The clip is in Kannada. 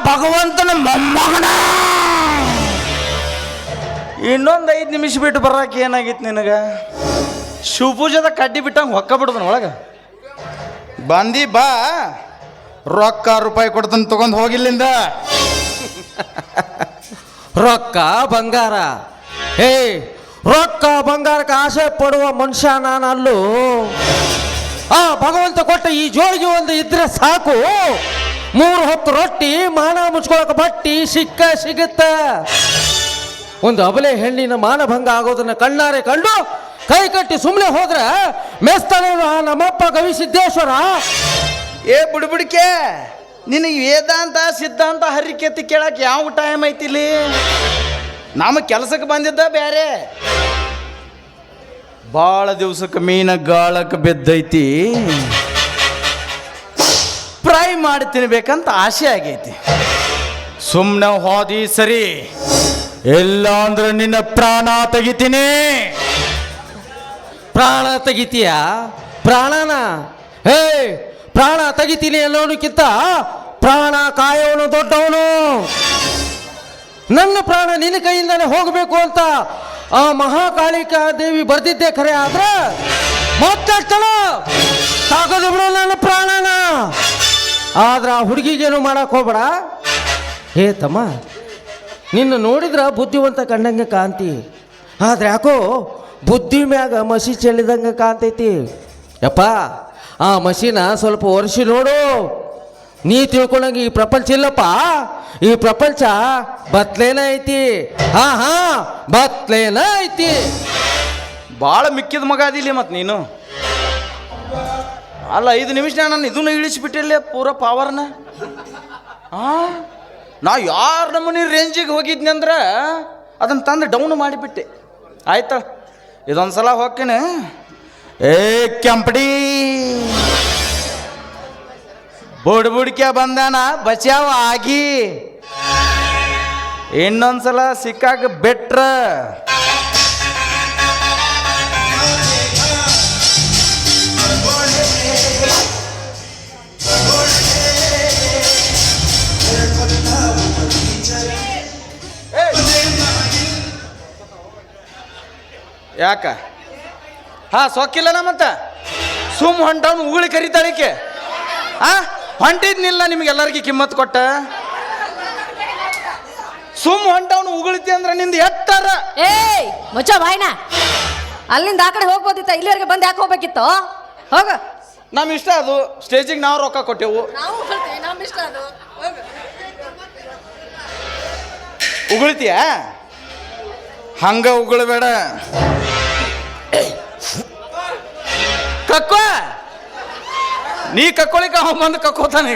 ಭಗವಂತನ ಮೊಮ್ಮಗನ. ಇನ್ನೊಂದು 5 ನಿಮಿಷ ಬಿಟ್ಟು ಬರಾಕ ಏನಾಗಿತ್ತು ನಿನಗ? ಶಿವಪೂಜದ ಕಡ್ಡಿ ಬಿಟ್ಟಂಗೆ ಹೊಕ್ಕ ಬಿಡ್ದನ ಒಳಗೆ ಬಂದಿ ಬಾ, ರೊಕ್ಕ ರೂಪಾಯಿ ಕೊಡ್ತಾನೆ ತಗೊಂಡು ಹೋಗಿಲ್ಲಿಂದ. ರೊಕ್ಕ ಬಂಗಾರ, ಹೇ ರೊಕ್ಕ ಬಂಗಾರಕ್ಕೆ ಆಸೆ ಪಡುವ ಮನುಷ್ಯ ನಾನಲ್ಲೂ. ಆ ಭಗವಂತ ಕೊಟ್ಟ ಈ ಜೋಳಿಗೆ ಒಂದು ಇದ್ರೆ ಸಾಕು, 3 ಹೊತ್ತು ರೊಟ್ಟಿ, ಮಾನ ಮುಚ್ಕೊಳಕ ಬಟ್ಟಿ ಸಿಗುತ್ತ. ಒಂದು ಅಬಲೆ ಹೆಣ್ಣಿನ ಮಾನಭಂಗ ಆಗೋದನ್ನ ಕಣ್ಣಾರೆ ಕಂಡು ಕೈ ಕಟ್ಟಿ ಸುಮ್ಮನೆ ಹೋದ್ರೆ ಮೆಸ್ತಾನೆ ನಮ್ಮಪ್ಪ ಗವಿಸಿದ್ದೇಶ್ವರ. ಏ ಬುಡ್ಬುಡಿಕೆ, ನಿನಗೆ ವೇದಾಂತ ಸಿದ್ಧಾಂತ ಹರಿಕೆತ್ತಿ ಕೇಳಕ್ಕೆ ಯಾವ ಟೈಮ್ ಐತಿಲಿ? ನಮ್ಮ ಕೆಲಸಕ್ಕೆ ಬಂದಿದ್ದ ಬೇರೆ. ಭಾಳ ದಿವ್ಸಕ್ಕೆ ಮೀನ ಗಾಳಕ್ಕೆ ಬಿದ್ದೈತಿ, ಫ್ರೈ ಮಾಡಿ ತಿನ್ಬೇಕಂತ ಆಸೆ ಆಗೈತಿ. ಸುಮ್ಮನೆ ಹೋದಿ ಸರಿ, ಇಲ್ಲ ಅಂದ್ರೆ ನಿನ್ನ ಪ್ರಾಣ ತೆಗಿತೀನಿ. ಪ್ರಾಣ ತೆಗಿತೀಯ? ಪ್ರಾಣನ? ಹೇ, ಪ್ರಾಣ ತೆಗಿತೀನಿ ಅನ್ನೋನಕ್ಕಿಂತ ಪ್ರಾಣ ಕಾಯೋನು ದೊಡ್ಡವನು. ನನ್ನ ಪ್ರಾಣ ನಿನ್ನ ಕೈಯಿಂದಾನೆ ಹೋಗಬೇಕು ಅಂತ ಆ ಮಹಾಕಾಳಿಕಾ ದೇವಿ ಬರ್ದಿದ್ದೆ ಖರೆ, ಆದ್ರೆ ಮತ್ತೆ ತಾಗದು ಬಿಡು ನನ್ನ ಪ್ರಾಣನ. ಆದ್ರೆ ಆ ಹುಡುಗಿಗೇನು ಮಾಡಕ್ ಹೋಗ್ಬೇಡ. ಹೇ ತಮ್ಮ, ನಿನ್ನ ನೋಡಿದ್ರ ಬುದ್ಧಿವಂತ ಕಂಡಂಗೆ ಕಾಂತಿ, ಆದ್ರೆ ಯಾಕೋ ಬುದ್ಧಿ ಮ್ಯಾಗ ಮಸಿ ಚೆಲ್ಲಿದಂಗೆ ಕಾಣ್ತೈತಿ. ಯಪ್ಪ, ಆ ಮಸಿನ ಸ್ವಲ್ಪ ಒರೆಸಿ ನೋಡು. ನೀ ತಿಳ್ಕೊಂಡಂಗೆ ಈ ಪ್ರಪಂಚ ಇಲ್ಲಪ್ಪ, ಈ ಪ್ರಪಂಚ ಬತ್ಲೇನ ಐತಿ. ಹಾ ಬತ್ಲೇನ ಐತಿ. ಭಾಳ ಮಿಕ್ಕಿದ ಮಗ ಅದಿಲ್ಲ ಮತ್ತು ನೀನು. ಅಲ್ಲ 5 ನಿಮಿಷ ನಾನು ಇದನ್ನು ಇಳಿಸಿಬಿಟ್ಟಿಲ್ಲ ಪೂರ ಪವರ್ನ. ನಾ ಯಾರು ನಮ್ಮನೆ ರೇಂಜಿಗೆ ಹೋಗಿದ್ನಿ ಅಂದ್ರೆ ಅದನ್ನು ತಂದು ಡೌನ್ ಮಾಡಿಬಿಟ್ಟೆ. ಆಯ್ತಾ, ಇದೊಂದು ಸಲ ಹೋಗ್ತೇನೆ. ಏ ಕೆಂಪಡಿ ಬುಡ್ಬುಡ್ಕೆ ಬಂದಾನ, ಬಚಾವ್ ಆಗಿ ಇನ್ನೊಂದ್ಸಲ ಸಿಕ್ಕಾಗ ಬಿಟ್ರ ಯಾಕ? ಸೊಕ್ಕಿಲ್ಲನ ಮತ್ತ ಸುಮ್ ಹೊಂಟವನು ಉಗುಳಿ ಕರಿತಾಳಿಕೆ. ಹೊಂಟಿದ್ನಿಲ್ಲ ನಿಮ್ಗೆಲ್ಲರಿಗೆ ಕಿಮ್ಮತ್ ಕೊಟ್ಟ. ಸುಮ್ ಹೊಂಟವನು ಉಗುಳಿತಿ ಅಂದ್ರೆ ನಿಂದ ಎಟ್ಟಾರ. ಏಯ್ ಮುಚ್ಚ ಬಾಯ್ನ, ಅಲ್ಲಿಂದ ಆ ಕಡೆ ಹೋಗ್ಬೋದಿತ್ತ, ಇಲ್ಲಿವರೆಗೆ ಬಂದು ಯಾಕೆ ಹೋಗ್ಬೇಕಿತ್ತು? ಹೋಗ. ನಮ್ ಇಷ್ಟ ಅದು, ಸ್ಟೇಜಿಗೆ ನಾವು ರೊಕ್ಕ ಕೊಟ್ಟೆವು. ಉಗುಳ್ತೀಯ? ಹಂಗ ಉಗುಳಬೇಡ. ಕಕ್ಕೋ, ನೀ ಕಕ್ಕೊಳಿಕ ಬಂದು ಕಕ್ಕೋತಾನೆ.